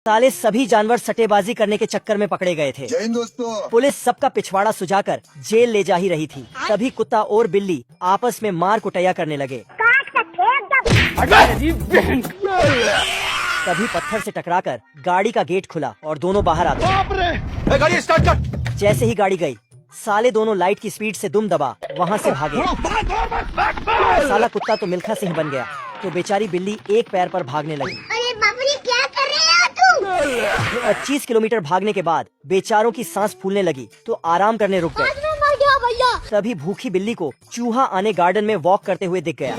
साले सभी जानवर सट्टेबाजी करने के चक्कर में पकड़े गए थे। जय हिंद दोस्तों। पुलिस सबका पिछवाड़ा सुझाकर जेल ले जा ही रही थी। तभी कुत्ता और बिल्ली आपस में मार कुटैया करने लगे। तभी पत्थर से टकराकर गाड़ी का गेट खुला और दोनों बाहर आ गए। गाड़ी स्टार्ट कर। जैसे ही गाड़ी गई, साले दोनों लाइट की स्पीड से दुम दबा वहाँ से भागे। साला कुत्ता तो मिल्खा सिंह बन गया, तो बेचारी बिल्ली एक पैर पर भागने लगी। अरे बाप रे, क्या कर रहे हो तुम? 25 किलोमीटर भागने के बाद बेचारों की सांस फूलने लगी तो आराम करने रुक गए। आज मैं मर गया भैया। तभी भूखी बिल्ली को चूहा आने गार्डन में वॉक करते हुए दिख गया।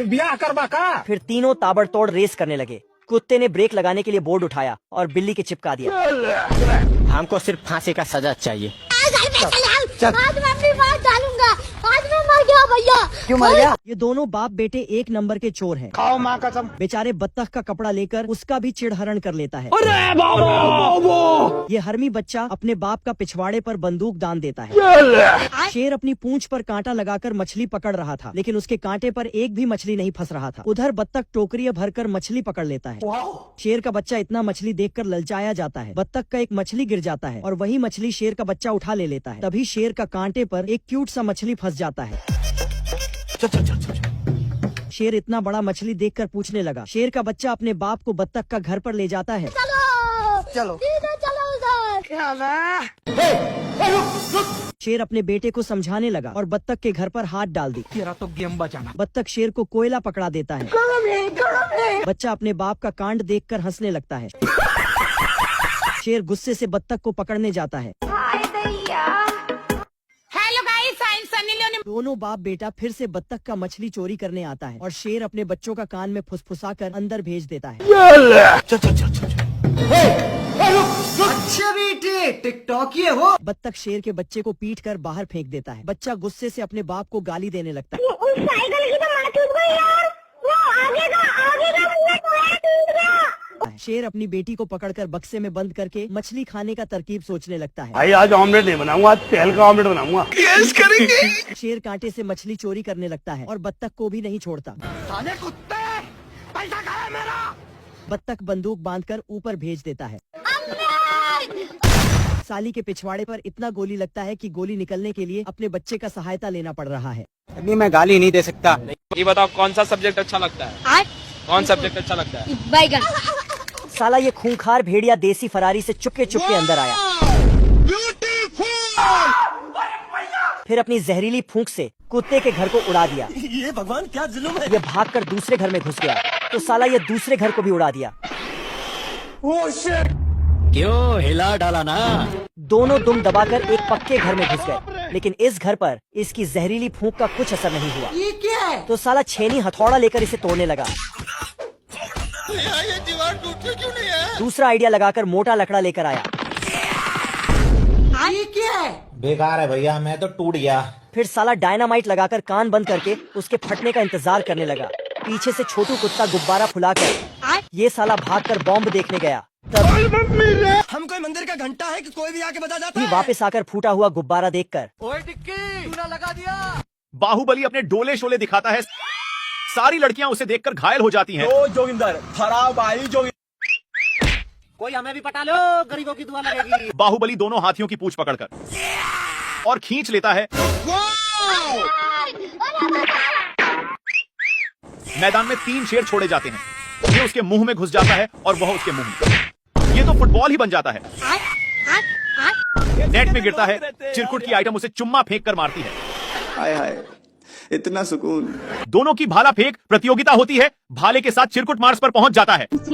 ब्याह करवा का। फिर तीनों ताबड़तोड़ रेस करने लगे। कुत्ते ने ब्रेक लगाने के लिए बोर्ड उठाया और बिल्ली के चिपका दिया। हमको सिर्फ फांसी का सजा चाहिए। आज मैं अपनी बात डालूंगा। आज मैं मर गया भैया। क्यों मर गया? ये दोनों बाप बेटे एक नंबर के चोर हैं। खाओ माँ कसम। बेचारे बत्तख का कपड़ा लेकर उसका भी चिड़हरण कर लेता है। अरे बाबा। ये हरमी बच्चा अपने बाप का पिछवाड़े पर बंदूक दान देता है। शेर अपनी पूंछ पर कांटा लगाकर मछली पकड़ रहा था, लेकिन उसके कांटे पर एक भी मछली नहीं फंस रहा था। उधर बत्तख टोकरी भरकर मछली पकड़ लेता है। शेर का बच्चा इतना मछली देखकर ललचाया जाता है। बत्तख का एक मछली गिर जाता है और वही मछली शेर का बच्चा उठा ले लेता है। तभी शेर का कांटे पर एक क्यूट सा मछली फंस जाता है। शेर इतना बड़ा मछली देखकर पूछने लगा। शेर का बच्चा अपने बाप को बत्तख का घर पर ले जाता है। चलो उधर। शेर अपने बेटे को समझाने लगा और बत्तख के घर पर हाथ डाल दी। तेरा तो गेम बचाना। बत्तख शेर को कोयला पकड़ा देता है। बच्चा अपने बाप का कांड देखकर हंसने लगता है। शेर गुस्से से बत्तख को पकड़ने जाता है। Hello guys, I am Sunny Leone. दोनों बाप बेटा फिर से बत्तख का मछली चोरी करने आता है और शेर अपने बच्चों का कान में फुसफुसाकर अंदर भेज देता है। अच्छा बेटे, टिकटॉक ये हो। बत्तख शेर के बच्चे को पीट कर बाहर फेंक देता है। बच्चा गुस्से से अपने बाप को गाली देने लगता है। उस साइकिल की तो मार टूट गई यार। वो आगे का मुझे टूट गया। शेर अपनी बेटी को पकड़कर बक्से में बंद करके मछली खाने का तरकीब सोचने लगता है। भाई आज ऑमलेट नहीं बनाऊंगा, आज तेल का ऑमलेट बनाऊंगा। यस करेंगे। शेर कांटे से मछली चोरी करने लगता है और बत्तख को भी नहीं छोड़ता। साले कुत्ते, पैसा खाया मेरा। बत्तख बंदूक बांधकर ऊपर भेज देता है। साली के पिछवाड़े पर इतना गोली लगता है कि गोली निकलने के लिए अपने बच्चे का सहायता लेना पड़ रहा है। अभी मैं गाली नहीं दे सकता। ये बताओ कौन सा सब्जेक्ट अच्छा लगता है? कौन सब्जेक्ट अच्छा लगता है? बैगन। साला ये खूंखार भेड़िया देसी फरारी से चुपके चुपके अंदर आया। फिर अपनी जहरीली फूंक से कुत्ते के घर को उड़ा दिया। ये भगवान क्या जुल्म है। ये भागकर दूसरे घर में घुस गया तो साला ये दूसरे घर को भी उड़ा दिया। क्यों हिला डाला ना। दोनों दुम दबाकर एक पक्के घर में घुस गए, लेकिन इस घर पर इसकी जहरीली फूंक का कुछ असर नहीं हुआ। ये क्या है? तो साला छेनी हथौड़ा लेकर इसे तोड़ने लगा। ये दीवार टूटती क्यों नहीं है? दूसरा आइडिया लगाकर मोटा लकड़ा लेकर आया। ये क्या है? बेकार है भैया, मैं तो टूट गया। फिर साला डायनामाइट लगाकर कान बंद करके उसके फटने का इंतजार करने लगा। पीछे से छोटू कुत्ता गुब्बारा फुलाकर ये साला भागकर बॉम्ब देखने गया। तभी हम कोई मंदिर का घंटा है कि कोई भी आके बता जाता भी है। वापस आकर फूटा हुआ गुब्बारा देखकर ओए टिक्की, तूने लगा दिया। बाहुबली अपने डोले शोले दिखाता है। सारी लड़कियां उसे देखकर घायल हो जाती हैं। ओ जोगिंदर, खराब आई जोगिंदर। कोई हमें भी पटा लो, गरीबों की दुआ लगेगी। बाहुबली दोनों हाथियों की पूंछ पकड़कर और खींच लेता है। मैदान में 3 शेर छोड़े जाते हैं। ये उसके मुंह में घुस जाता है और वह उसके मुंह में। ये तो फुटबॉल ही बन जाता है। नेट में गिरता है। चिरकुट की आइटम उसे चुम्मा फेंक कर मारती है। हाय हाय, इतना सुकून। दोनों की भाला फेंक प्रतियोगिता होती है। भाले के साथ चिरकुट मार्स पर पहुंच जाता है। आज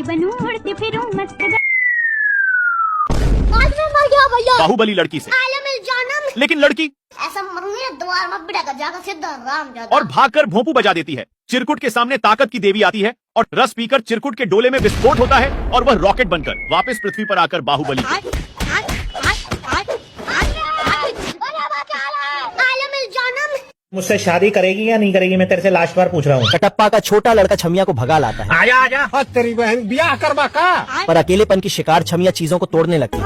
मैं मर गया भैया। बाहुबली लड़की से, जानम। लेकिन लड़की ऐसा मरूंगी द्वार में बिड़ा कर जाकर सीधा राम जाता। और भागकर भोंपू बजा देती है। चिरकुट के सामने ताकत की देवी आती है और रस पीकर चिरकुट के डोले में विस्फोट होता है और वह रॉकेट बनकर वापस पृथ्वी पर आकर बाहुबली मुझसे शादी करेगी या नहीं करेगी, मैं तेरे से लास्ट बार पूछ रहा हूँ। कटप्पा का छोटा लड़का छमिया को भगा लाता है। आजा आजा। तेरी बहन ब्याह करवा का। पर अकेलेपन की शिकार छमिया चीजों को तोड़ने लगती है।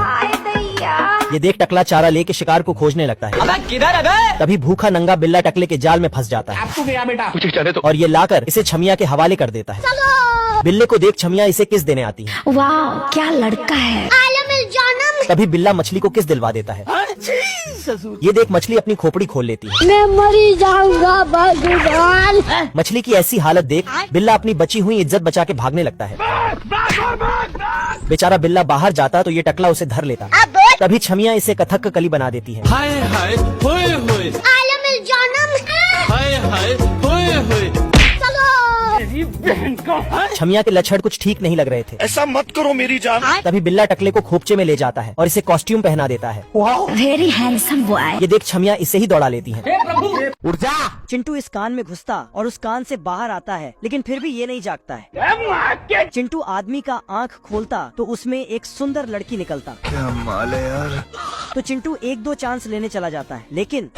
ये देख टकला चारा लेके शिकार को खोजने लगता है। अबे किधर है बे? तभी भूखा नंगा बिल्ला टकले के जाल में फंस जाता है अब तू गया बेटा। कुछ चाहे तो और ये लाकर इसे छमिया के हवाले कर देता है। चलो। बिल्ले को देख छमिया इसे किस देने आती है। वाह क्या लड़का है। आलम जानम। तभी बिल्ला मछली को किस दिलवा देता है। ये देख मछली अपनी खोपड़ी खोल लेती है। मैं मरी जाऊंगा भगवान। मछली की ऐसी हालत देख बिल्ला अपनी बची हुई इज्जत बचा के भागने लगता है। बेचारा बिल्ला बाहर जाता तो ये टकला उसे धर लेता। तभी छमिया इसे कथक कली बना देती है। हाय हाय होए होए आलम जानम। हाय हाय होए होए। छमिया के लक्षण कुछ ठीक नहीं लग रहे थे। ऐसा मत करो मेरी जान। तभी बिल्ला टकले को खोपचे में ले जाता है और इसे कॉस्ट्यूम पहना देता है। Very handsome boy. ये देख छमिया इसे ही दौड़ा लेती है। उठ जा। चिंटू इस कान में घुसता और उस कान से बाहर आता है, लेकिन फिर भी ये नहीं जागता है। चिंटू आदमी का आंख खोलता तो उसमें एक सुंदर लड़की निकलता। क्या माल है यार। तो चिंटू एक दो चांस लेने चला जाता है, लेकिन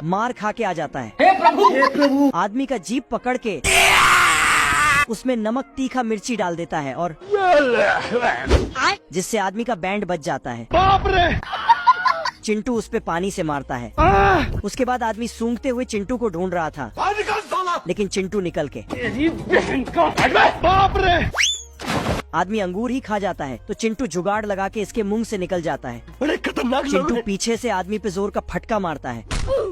मार खा के आ जाता है। हे प्रभु। आदमी का जीभ पकड़ के उसमें नमक तीखा मिर्ची डाल देता है और जिससे आदमी का बैंड बच जाता है। बाप रे। चिंटू उस पे पानी से मारता है। उसके बाद आदमी सूंघते हुए चिंटू को ढूंढ रहा था, लेकिन चिंटू निकल के। तेरी बहन का। बाप रे। आदमी अंगूर ही खा जाता है तो चिंटू जुगाड़ लगा के इसके मुंह से निकल जाता है। बड़े खतरनाक लोग चिंटू हैं। पीछे से आदमी पे जोर का फटका मारता है,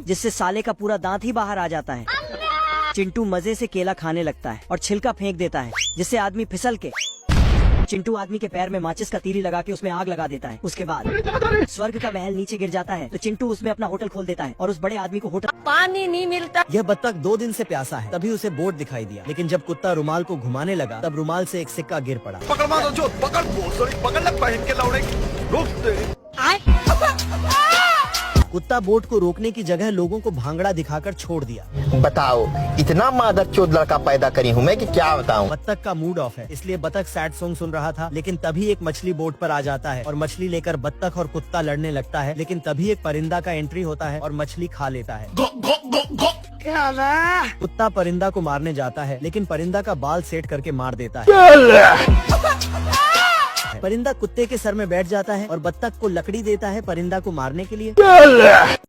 जिससे साले का पूरा दांत ही बाहर आ जाता है। चिंटू मजे से केला खाने लगता है और छिलका फेंक देता है, जिससे आदमी फिसल के। चिंटू आदमी के पैर में माचिस का तीली लगा के उसमें आग लगा देता है। उसके बाद स्वर्ग का महल नीचे गिर जाता है तो चिंटू उसमें अपना होटल खोल देता है और उस बड़े आदमी को होटल। पानी नहीं मिलता। यह बत्तख 2 दिन से प्यासा है। तभी उसे बोट दिखाई दिया, लेकिन जब कुत्ता रुमाल को घुमाने लगा तब रुमाल से एक सिक्का गिर पड़ा। पकड़ मारो जो पकड़ पकड़ लग पहन के लौड़े रुक दे। कुत्ता बोट को रोकने की जगह लोगों को भांगड़ा दिखाकर छोड़ दिया। बताओ इतना मादरचोद लड़का पैदा करी हूँ मैं कि क्या बताऊँ। बत्तख का मूड ऑफ है, इसलिए बत्तख सैड सॉन्ग सुन रहा था। लेकिन तभी एक मछली बोट पर आ जाता है और मछली लेकर बत्तख और कुत्ता लड़ने लगता है। लेकिन तभी एक परिंदा का एंट्री होता है और मछली खा लेता है। कुत्ता परिंदा को मारने जाता है, लेकिन परिंदा का बाल सेट करके मार देता है। परिंदा कुत्ते के सर में बैठ जाता है और बत्तख को लकड़ी देता है परिंदा को मारने के लिए।